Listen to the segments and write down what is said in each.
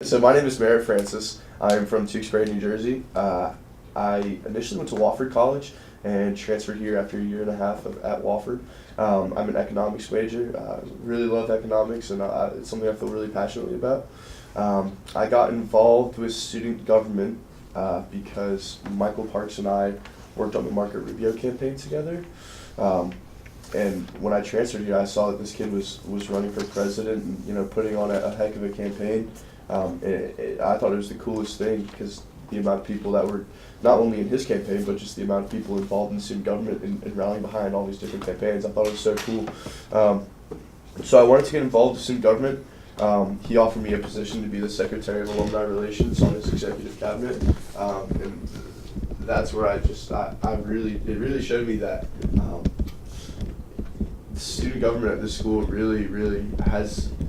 So my name is Merritt Francis. I'm from Tewksbury, New Jersey. I initially went to Wofford College and transferred here after a year and a half at Wofford. I'm an economics major. Really love economics, and it's something I feel really passionately about. I got involved with student government because Michael Parks and I worked on the Market Rubio campaign together. And when I transferred here, I saw that this kid was running for president and putting on a heck of a campaign. I thought it was the coolest thing because the amount of people that were not only in his campaign, but just the amount of people involved in student government and rallying behind all these different campaigns. I thought it was so cool. So I wanted to get involved with student government. He offered me a position to be the Secretary of Alumni Relations on his executive cabinet, and that's where it really showed me that student government at this school really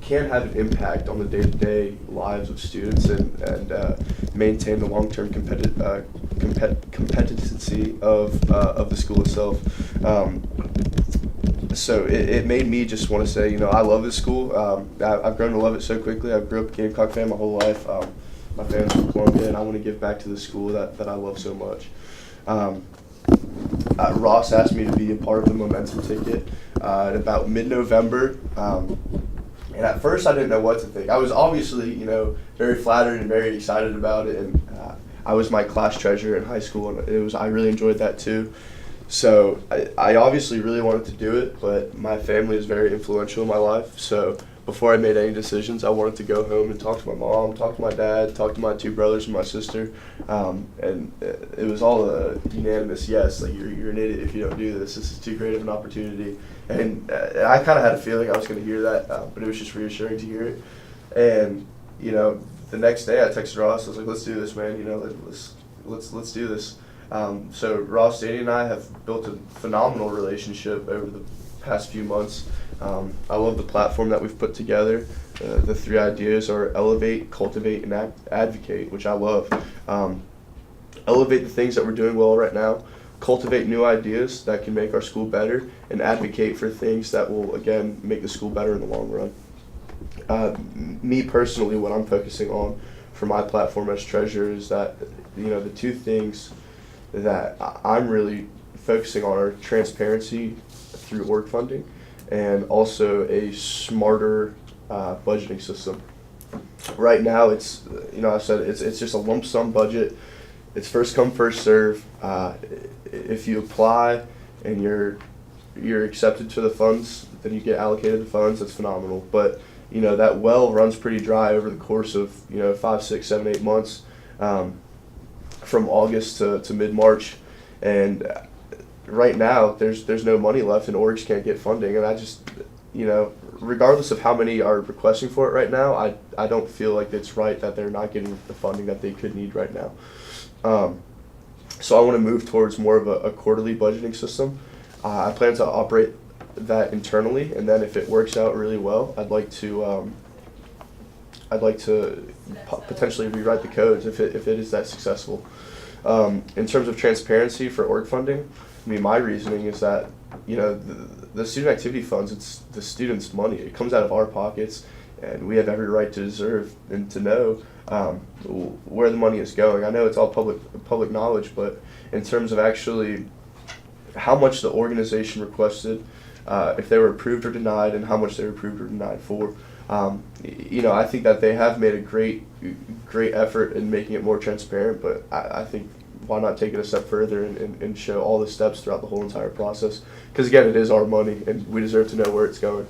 can have an impact on the day-to-day lives of students and maintain the long-term competency of the school itself. So it made me just want to say, I love this school. I've grown to love it so quickly. I grew up a Gamecock fan my whole life. My family's from Columbia, and I want to give back to the school that I love so much. Ross asked me to be a part of the Momentum ticket at about mid-November. And at first I didn't know what to think. I was obviously, very flattered and very excited about it. And I was my class treasurer in high school, and I really enjoyed that too. So I obviously really wanted to do it, but my family is very influential in my life. So before I made any decisions, I wanted to go home and talk to my mom, talk to my dad, talk to my two brothers and my sister. And it was all a unanimous yes, like you're an idiot if you don't do this. This is too great of an opportunity. And I kind of had a feeling I was going to hear that, but it was just reassuring to hear it. And, the next day I texted Ross. I was like, let's do this, man. Let's do this. So Ross, Danny, and I have built a phenomenal relationship over the past few months. I love the platform that we've put together. The three ideas are elevate, cultivate, and advocate, which I love. Elevate the things that we're doing well right now, cultivate new ideas that can make our school better, and advocate for things that will, again, make the school better in the long run. Me personally, what I'm focusing on for my platform as treasurer is that, the two things that I'm really focusing on are transparency through org funding and also a smarter budgeting system. Right now, it's, I said it's just a lump sum budget. It's first come, first serve. If you apply and you're accepted to the funds, then you get allocated the funds. That's phenomenal. But that well runs pretty dry over the course of 5, 6, 7, 8 months, from August to mid-March, and right now there's no money left and orgs can't get funding, and I just regardless of how many are requesting for it right now, I don't feel like it's right that they're not getting the funding that they could need right now. So I want to move towards more of a quarterly budgeting system. I plan to operate that internally, and then if it works out really well, I'd like to potentially rewrite the codes if it is that successful. In terms of transparency for org funding, my reasoning is that the student activity funds, it's the students' money. It comes out of our pockets, and we have every right to deserve and to know where the money is going. I know it's all public knowledge, but in terms of actually how much the organization requested, if they were approved or denied, and how much they were approved or denied for, I think that they have made a great effort in making it more transparent, but I think why not take it a step further and show all the steps throughout the whole entire process? Because again, it is our money, and we deserve to know where it's going.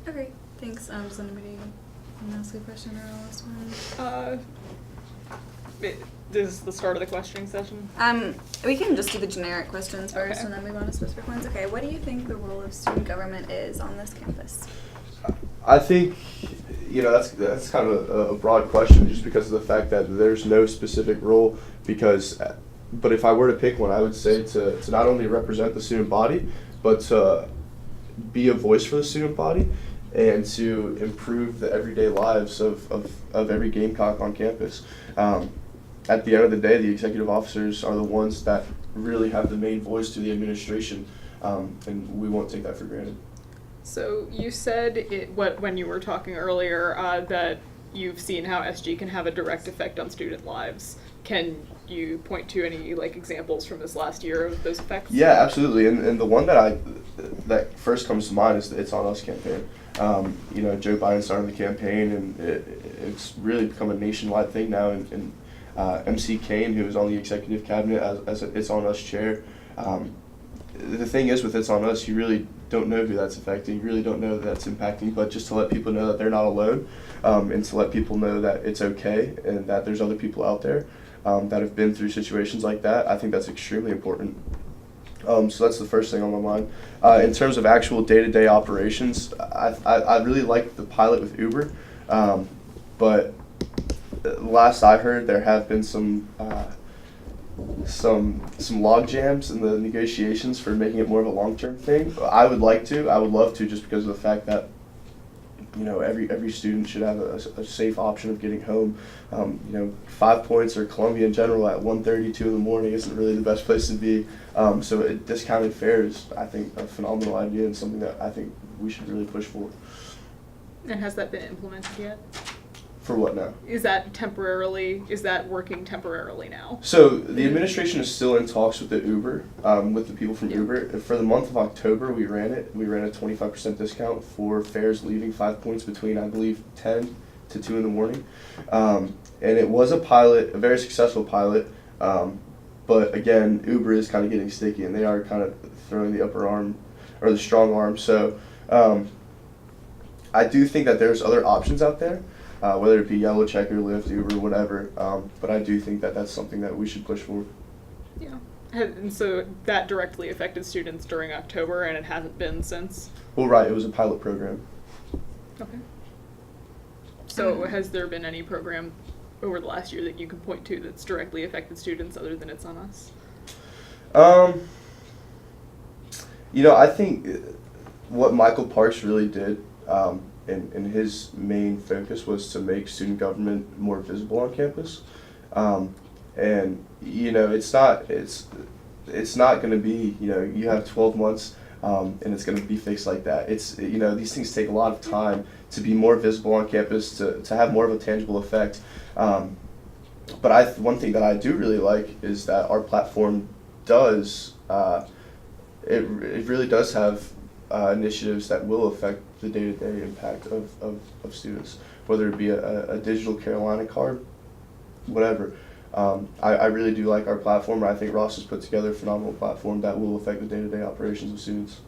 Okay, thanks. Does anybody want to ask a question or last one? This is the start of the questioning session. We can just do the generic questions first, Okay. and then move on to specific ones. Okay, what do you think the role of student government is on this campus? I think, that's kind of a broad question just because of the fact that there's no specific role but if I were to pick one, I would say to not only represent the student body, but to be a voice for the student body and to improve the everyday lives of every Gamecock on campus. At the end of the day, the executive officers are the ones that really have the main voice to the administration, and we won't take that for granted. So you said when you were talking earlier that you've seen how SG can have a direct effect on student lives. Can you point to any examples from this last year of those effects? Yeah, absolutely. And the one that first comes to mind is the It's On Us campaign. Joe Biden started the campaign, and it's really become a nationwide thing now. And MC Kane, who is on the executive cabinet as a It's On Us chair, the thing is with It's On Us, you really don't know who that's affecting. You really don't know that that's impacting. But just to let people know that they're not alone, and to let people know that it's okay and that there's other people out there that have been through situations like that, I think that's extremely important. So that's the first thing on my mind. In terms of actual day-to-day operations, I really like the pilot with Uber, but last I heard, there have been some log jams in the negotiations for making it more of a long-term thing. I would love to, just because of the fact that every student should have a safe option of getting home. 5 Points or Columbia in general at 1:30, 2 in the morning isn't really the best place to be. So discounted fare is, I think, a phenomenal idea and something that I think we should really push for. And has that been implemented yet? For what now? Is that working temporarily now? So the administration is still in talks with the Uber, with the people from Uber. For the month of October, we ran a 25% discount for fares leaving 5 Points between, I believe, 10 to 2 in the morning. And it was a pilot, a very successful pilot. But again, Uber is kind of getting sticky, and they are kind of throwing the upper arm, or the strong arm. So I do think that there's other options out there. Whether it be Yellow Checker, Lyft, Uber, whatever. But I do think that that's something that we should push for. Yeah. And so that directly affected students during October, and it hasn't been since? Well, right. It was a pilot program. Okay. So has there been any program over the last year that you can point to that's directly affected students other than It's On Us? I think what Michael Parks really did, and his main focus was to make student government more visible on campus. And it's not going to be, you have 12 months and it's going to be fixed like that. It's, these things take a lot of time to be more visible on campus, to have more of a tangible effect. But one thing that I do really like is that our platform does, it really does have initiatives that will affect the day-to-day impact of students, whether it be a digital Carolina card, whatever. I really do like our platform. I think Ross has put together a phenomenal platform that will affect the day-to-day operations of students.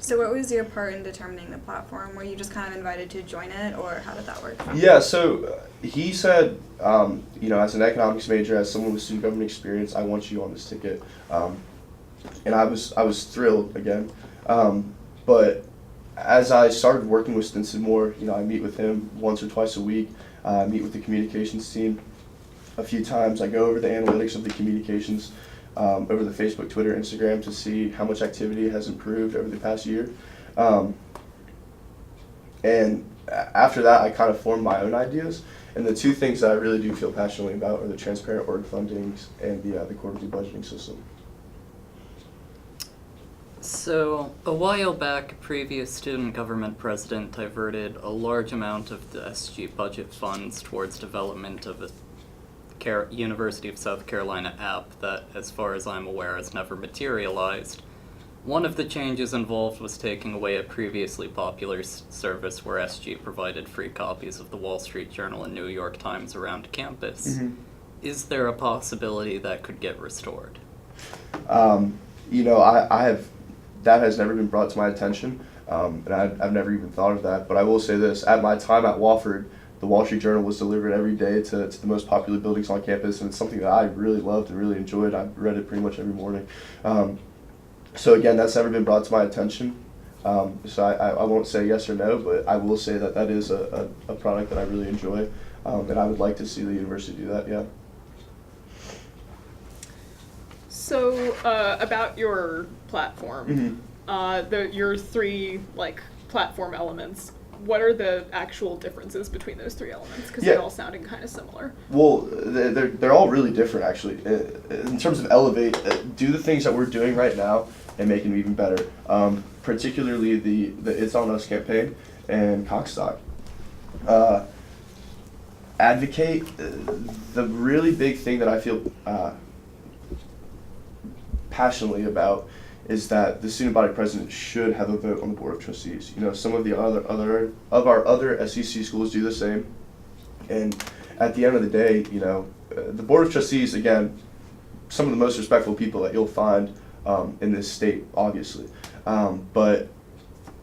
So what was your part in determining the platform? Were you just kind of invited to join it, or how did that work? Yeah, so he said, as an economics major, as someone with student government experience, I want you on this ticket. And I was thrilled again. But as I started working with Stinson more, I meet with him once or twice a week. I meet with the communications team a few times. I go over the analytics of the communications over the Facebook, Twitter, Instagram to see how much activity has improved over the past year. And after that, I kind of formed my own ideas. And the two things that I really do feel passionately about are the transparent org fundings and the quarterly budgeting system. So, a while back, a previous student government president diverted a large amount of the SG budget funds towards development of a University of South Carolina app that, as far as I'm aware, has never materialized. One of the changes involved was taking away a previously popular service where SG provided free copies of the Wall Street Journal and New York Times around campus. Mm-hmm. Is there a possibility that could get restored? That has never been brought to my attention, and I've never even thought of that. But I will say this: at my time at Wofford, the Wall Street Journal was delivered every day to the most popular buildings on campus, and it's something that I really loved and really enjoyed. I read it pretty much every morning. So again, that's never been brought to my attention. So I won't say yes or no, but I will say that that is a product that I really enjoy, and I would like to see the university do that, yeah. So, about your platform, Mm-hmm. Your three, platform elements, what are the actual differences between those three elements? Because they're all sounding kind of similar. Well, they're all really different, actually. In terms of elevate, do the things that we're doing right now and make them even better. Particularly the It's On Us campaign and Cockstock. advocate, the really big thing that I feel passionately about is that the student body president should have a vote on the board of trustees. You know, some of the our other SEC schools do the same, and at the end of the day, you know, the board of trustees, again, some of the most respectful people that you'll find in this state, obviously, but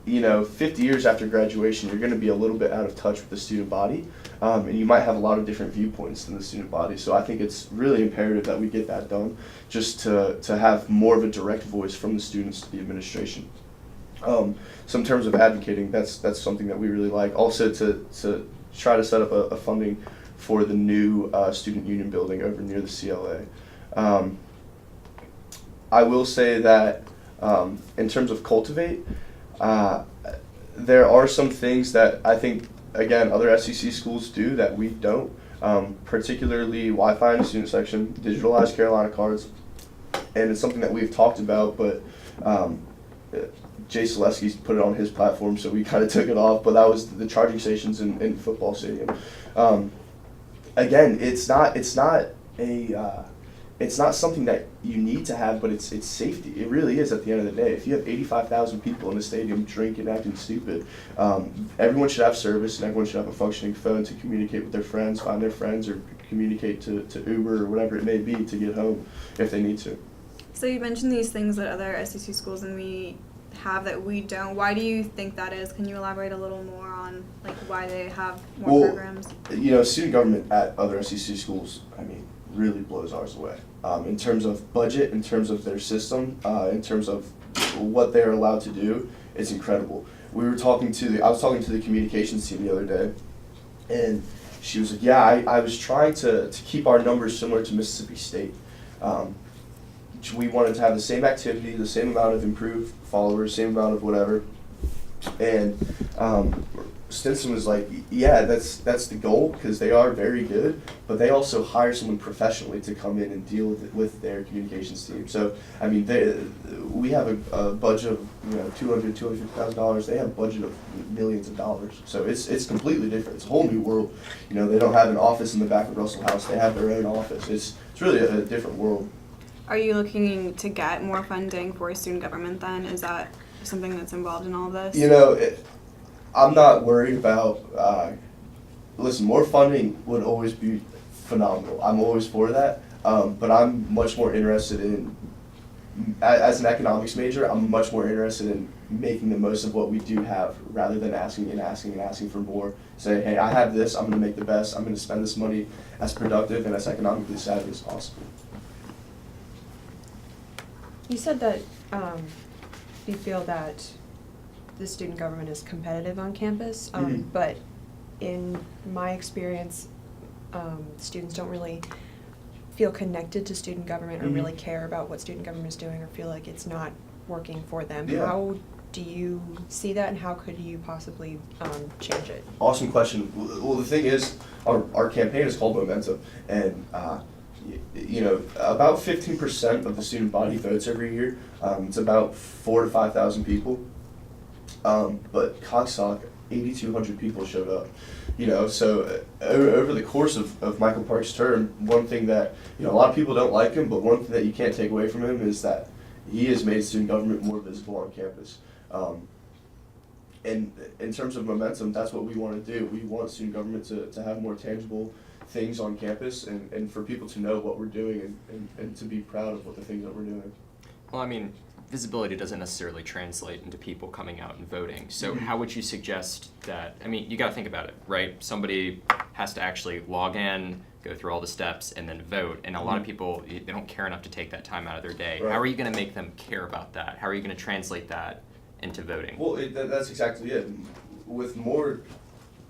you know, 50 years after graduation, you're going to be a little bit out of touch with the student body, and you might have a lot of different viewpoints than the student body. So I think it's really imperative that we get that done, just to have more of a direct voice from the students to the administration. So in terms of advocating, that's something that we really like. Also to try to set up a funding for the new student union building over near the CLA. I will say that in terms of cultivate, there are some things that I think, again, other SEC schools do that we don't, particularly Wi-Fi in the student section, digitalized Carolina cards, and it's something that we've talked about, but Jay Selesky's put it on his platform, so we kind of took it off, but that was the charging stations in football stadium. Again, it's not something that you need to have, but it's safety. It really is at the end of the day. If you have 85,000 people in the stadium drinking, acting stupid, everyone should have service and everyone should have a functioning phone to communicate with their friends, find their friends, or communicate to Uber or whatever it may be to get home if they need to. So you mentioned these things that other SEC schools and we have that we don't. Why do you think that is? Can you elaborate a little more on like why they have more programs? You know, student government at other SEC schools, I mean, really blows ours away. In terms of budget, in terms of their system, in terms of what they're allowed to do, it's incredible. I was talking to the communications team the other day, and she was like, yeah, I was trying to keep our numbers similar to Mississippi State. We wanted to have the same activity, the same amount of improved followers, same amount of whatever. And Stinson was like, yeah, that's the goal, because they are very good, but they also hire someone professionally to come in and deal with their communications team. So, I mean, we have a budget of $250,000. They have a budget of millions of dollars. So it's completely different. It's a whole new world. You know, they don't have an office in the back of Russell House. They have their own office. It's really a different world. Are you looking to get more funding for student government then? Is that something that's involved in all of this? You know, I'm not worried about, listen, more funding would always be phenomenal. I'm always for that, but I'm much more interested in, as an economics major, I'm much more interested in making the most of what we do have rather than asking for more. Say, hey, I have this, I'm going to make the best, I'm going to spend this money as productive and as economically savvy as possible. You said that you feel that the student government is competitive on campus, but in my experience, students don't really feel connected to student government or really care about what student government is doing or feel like it's not working for them. Yeah. How do you see that, and how could you possibly change it? Awesome question. Well, the thing is, our campaign is called Momentum, and you know, about 15% of the student body votes every year. It's about 4,000 to 5,000 people. But Coxsackie, 8,200 people showed up. You know, so over the course of Michael Park's term, one thing that, you know, a lot of people don't like him, but one thing that you can't take away from him is that he has made student government more visible on campus. And in terms of momentum, that's what we want to do. We want student government to have more tangible things on campus and for people to know what we're doing and to be proud of what the things that we're doing. Well, I mean, visibility doesn't necessarily translate into people coming out and voting. So how would you suggest that, I mean, you got to think about it, right? Somebody has to actually log in, go through all the steps, and then vote. And a lot of people, they don't care enough to take that time out of their day. Right. How are you going to make them care about that? How are you going to translate that into voting? Well, that's exactly it. With more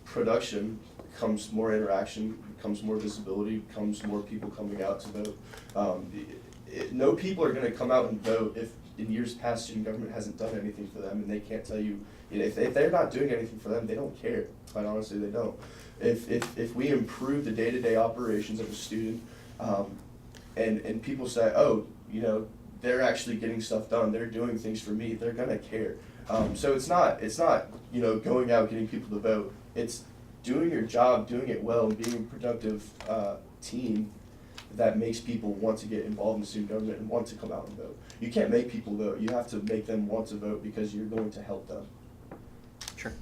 production comes more interaction, comes more visibility, comes more people coming out to vote. No people are going to come out and vote if in years past student government hasn't done anything for them, and they can't tell you, if they're not doing anything for them, they don't care. Quite honestly, they don't. If we improve the day-to-day operations of a student, and people say, oh, you know, they're actually getting stuff done, they're doing things for me, they're gonna care. So it's not you know, going out getting people to vote. It's doing your job, doing it well, and being a productive team that makes people want to get involved in student government and want to come out and vote. You can't make people vote. You have to make them want to vote because you're going to help them. Sure.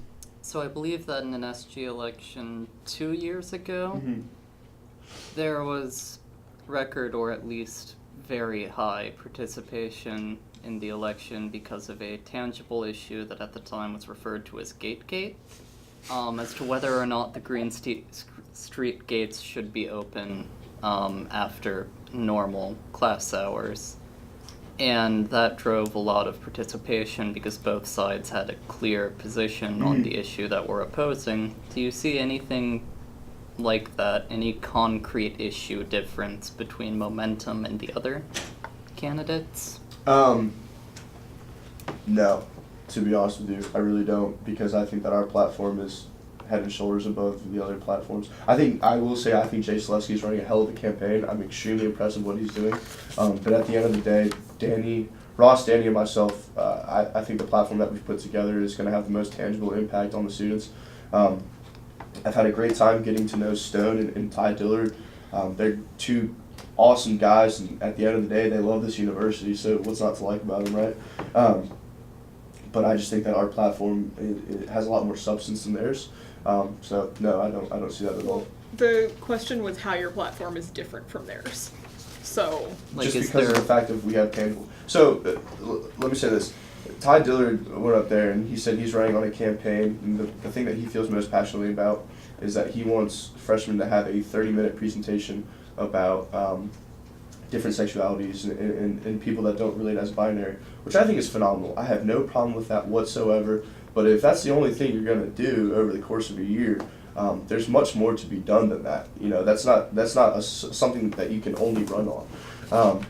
So I believe that in an SG election 2 years ago, Mm-hmm. there was record or at least very high participation in the election because of a tangible issue that at the time was referred to as Gategate, as to whether or not the Green Street gates should be open after normal class hours. And that drove a lot of participation because both sides had a clear position on the issue that we're opposing. Do you see anything like that, any concrete issue difference between Momentum and the other candidates? No, to be honest with you, I really don't, because I think that our platform is head and shoulders above the other platforms. I think Jay Selesky is running a hell of a campaign. I'm extremely impressed with what he's doing. But at the end of the day, Ross, Danny, and myself, I think the platform that we've put together is going to have the most tangible impact on the students. I've had a great time getting to know Stone and Ty Dillard. They're two awesome guys, and at the end of the day, they love this university, so what's not to like about them, right? But I just think that our platform it has a lot more substance than theirs. So no, I don't see that at all. The question was how your platform is different from theirs. So, Like, Just is because of there- the fact that we have tangible. So let me say this: Ty Dillard went up there and he said he's running on a campaign, and the thing that he feels most passionately about is that he wants freshmen to have a 30-minute presentation about different sexualities and people that don't relate as binary, which I think is phenomenal. I have no problem with that whatsoever. But if that's the only thing you're going to do over the course of a year, there's much more to be done than that. You know, that's not something that you can only run on.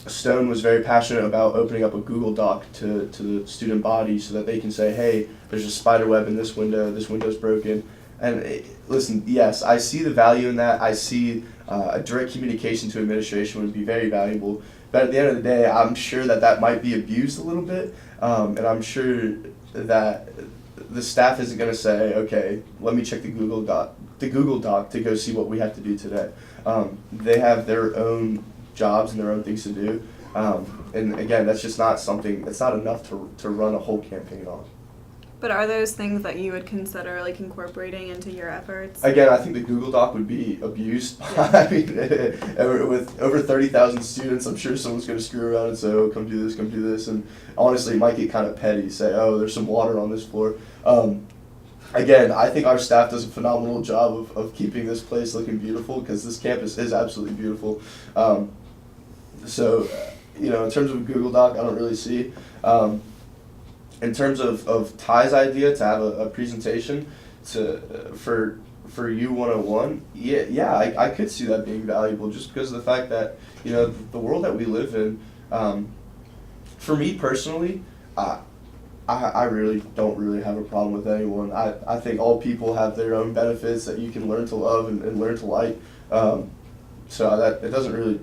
Stone was very passionate about opening up a Google Doc to the student body so that they can say, hey, there's a spider web in this window's broken. And listen, yes, I see the value in that. I see a direct communication to administration would be very valuable. But at the end of the day, I'm sure that might be abused a little bit. And I'm sure that the staff isn't going to say, okay, let me check the Google Doc to go see what we have to do today. They have their own jobs and their own things to do. And again, that's just not something, it's not enough to run a whole campaign on. But are those things that you would consider like incorporating into your efforts? Again, I think the Google Doc would be abused. I mean, with over 30,000 students, I'm sure someone's going to screw around and say, oh, come do this. And honestly, it might get kind of petty, say, oh, there's some water on this floor. Again, I think our staff does a phenomenal job of keeping this place looking beautiful because this campus is absolutely beautiful. So, in terms of a Google Doc, I don't really see. In terms of Ty's idea to have a presentation for U101, yeah, I could see that being valuable just because of the fact that, the world that we live in, for me personally, I really don't really have a problem with anyone. I think all people have their own benefits that you can learn to love and learn to like. So that it doesn't really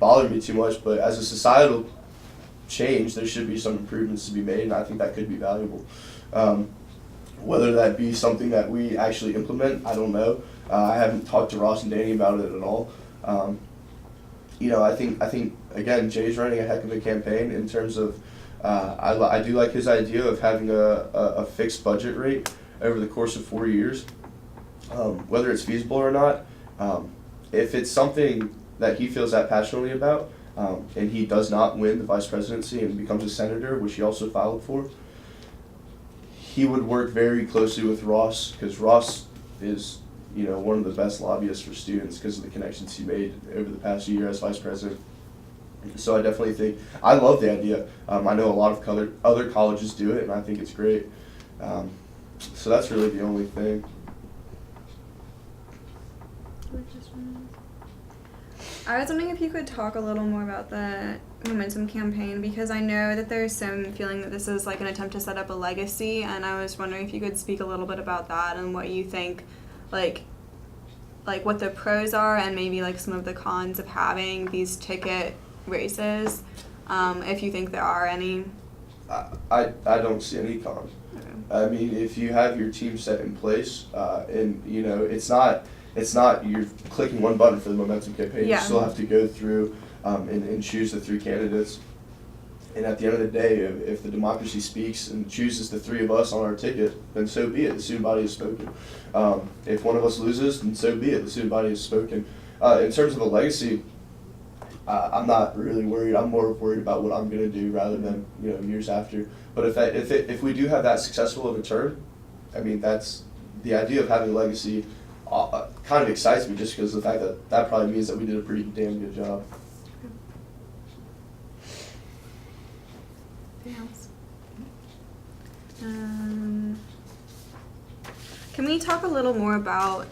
bother me too much, but as a societal change, there should be some improvements to be made, and I think that could be valuable. Whether that be something that we actually implement, I don't know. I haven't talked to Ross and Danny about it at all. I think again, Jay's running a heck of a campaign in terms of. I do like his idea of having a fixed budget rate over the course of 4 years. Whether it's feasible or not, if it's something that he feels that passionately about, and he does not win the vice presidency and becomes a senator, which he also filed for, he would work very closely with Ross, because Ross is one of the best lobbyists for students because of the connections he made over the past year as vice president. So I definitely think, I love the idea. I know a lot of other colleges do it, and I think it's great. So that's really the only thing. I was wondering if you could talk a little more about the Momentum campaign, because I know that there's some feeling that this is like an attempt to set up a legacy, and I was wondering if you could speak a little bit about that and what you think, like what the pros are and maybe like some of the cons of having these ticket races, if you think there are any. I don't see any cons. I mean, if you have your team set in place, and you know, it's not you're clicking one button for the momentum campaign. Yeah. You still have to go through and choose the 3 candidates. And at the end of the day, if the democracy speaks and chooses the 3 of us on our ticket, then so be it. The student body has spoken. If one of us loses, then so be it. The student body has spoken. In terms of a legacy, I'm not really worried. I'm more worried about what I'm going to do rather than, you know, years after. But if we do have that successful of a term, I mean, that's the idea of having a legacy. Kind of excites me just because of the fact that probably means that we did a pretty damn good job. Anything else? Can we talk a little more about,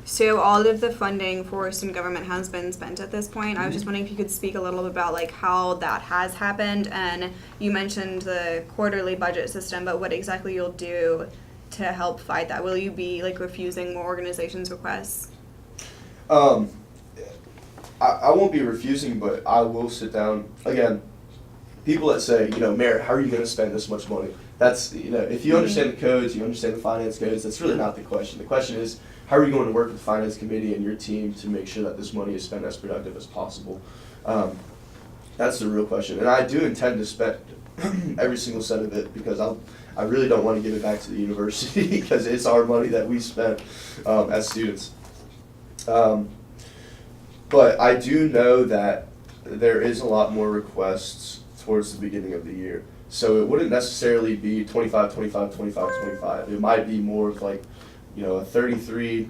so all of the funding for student government has been spent at this point. I was just wondering if you could speak a little bit about like how that has happened, and you mentioned the quarterly budget system, but what exactly you'll do to help fight that? Will you be like refusing more organizations' requests? I won't be refusing, but I will sit down. Again, people that say, you know, Merritt, how are you going to spend this much money? That's, you know, if you understand the codes, you understand the finance codes, that's really not the question. The question is, how are you going to work with the finance committee and your team to make sure that this money is spent as productive as possible? That's the real question. And I do intend to spend every single cent of it because I really don't want to give it back to the university because it's our money that we spent as students. But I do know that there is a lot more requests towards the beginning of the year. So it wouldn't necessarily be 25, 25, 25, 25. It might be more of like, you know, a 33,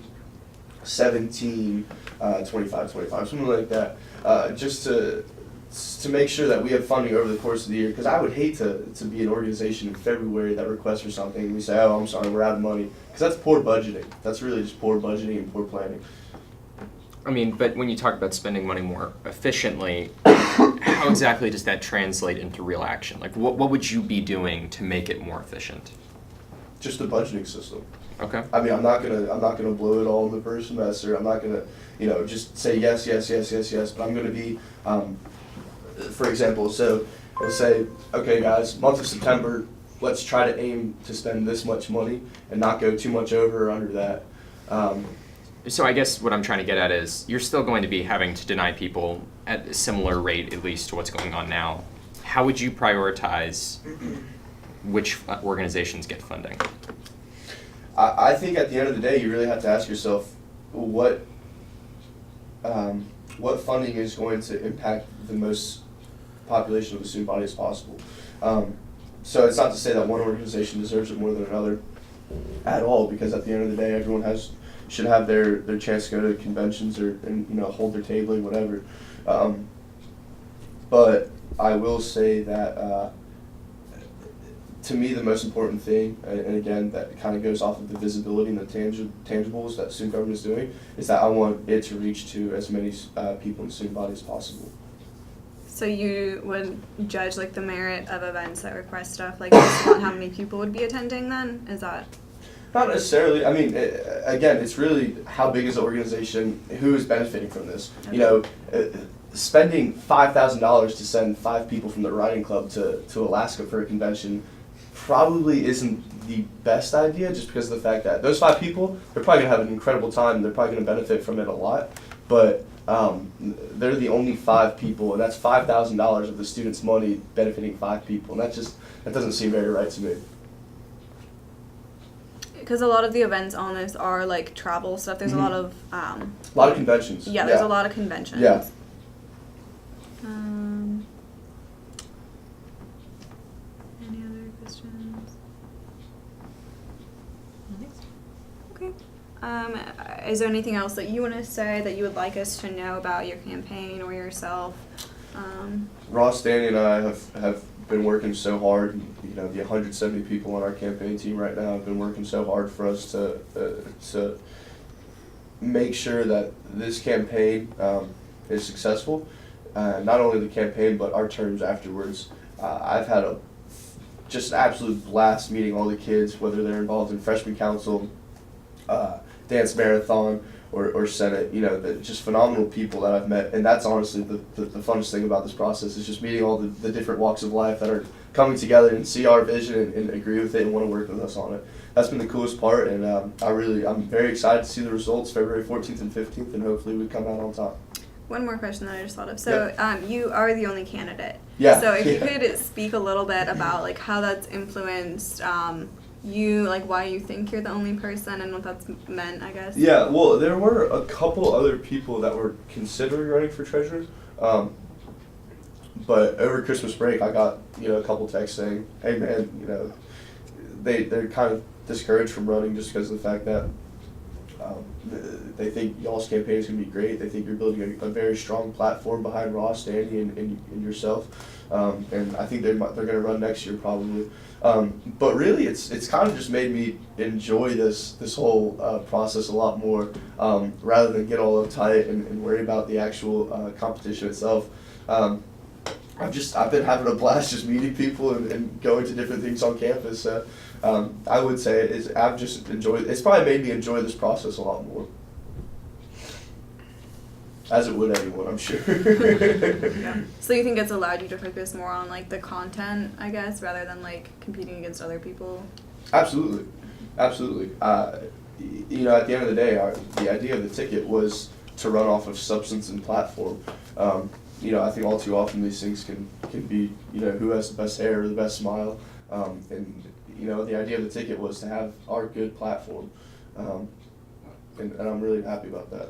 17, 25, 25, something like that. Just to make sure that we have funding over the course of the year. Because I would hate to be an organization in February that requests for something and we say, oh, I'm sorry, we're out of money. Because that's poor budgeting. That's really just poor budgeting and poor planning. I mean, but when you talk about spending money more efficiently, how exactly does that translate into real action? Like, what would you be doing to make it more efficient? Just the budgeting system. Okay. I mean, I'm not gonna blow it all in the first semester. I'm not gonna, you know, just say yes, yes, yes, yes, yes. But I'm gonna be, for example, so let's say, okay, guys, month of September, let's try to aim to spend this much money and not go too much over or under that. So I guess what I'm trying to get at is you're still going to be having to deny people at a similar rate, at least to what's going on now. How would you prioritize which organizations get funding? I think at the end of the day, you really have to ask yourself what funding is going to impact the most population of the student body as possible. So it's not to say that one organization deserves it more than another at all, because at the end of the day, everyone should have their chance to go to conventions and you know, hold their tabling, whatever. But I will say that to me, the most important thing, and again, that kind of goes off of the visibility and the tangibles that student government is doing, is that I want it to reach to as many people in the student body as possible. So you would judge like the merit of events that request stuff, like based on how many people would be attending then? Is that? Not necessarily. I mean, again, it's really how big is the organization, who is benefiting from this. Okay. You know, spending $5,000 to send 5 people from the writing club to Alaska for a convention probably isn't the best idea, just because of the fact that those 5 people, they're probably going to have an incredible time, they're probably going to benefit from it a lot, but they're the only 5 people, and that's $5,000 of the students' money benefiting 5 people, and that doesn't seem very right to me. Because a lot of the events on this are like travel stuff. There's a lot of conventions. Yeah, there's a lot of conventions. Yeah. Any other questions? Okay. Is there anything else that you want to say that you would like us to know about your campaign or yourself? Ross, Danny, and I have been working so hard. You know, the 170 people on our campaign team right now have been working so hard for us to make sure that this campaign is successful. Not only the campaign, but our terms afterwards. I've had just an absolute blast meeting all the kids, whether they're involved in freshman council, dance marathon, or Senate, just phenomenal people that I've met, and that's honestly the funnest thing about this process is just meeting all the different walks of life that are coming together and see our vision and agree with it and want to work with us on it. That's been the coolest part, and I'm very excited to see the results February 14th and 15th, and hopefully we come out on top. One more question that I just thought of. So, you are the only candidate. Yeah. So, if you could speak a little bit about like how that's influenced you, like why you think you're the only person and what that's meant, I guess. Yeah. Well, there were a couple other people that were considering running for treasurer, but over Christmas break, I got a couple texts saying, "Hey, man, they're kind of discouraged from running just because of the fact that." They think y'all's campaign is going to be great. They think you're building a very strong platform behind Ross, Danny, and yourself. And I think they're going to run next year probably. But really, it's kind of just made me enjoy this whole process a lot more, rather than get all uptight and worry about the actual competition itself. I've been having a blast just meeting people and going to different things on campus. So I would say I've just enjoyed. It's probably made me enjoy this process a lot more, as it would anyone, I'm sure. Yeah. So you think it's allowed you to focus more on like the content, I guess, rather than like competing against other people? Absolutely. At the end of the day, the idea of the ticket was to run off of substance and platform. I think all too often these things can be, who has the best hair or the best smile. And the idea of the ticket was to have our good platform. And I'm really happy about that.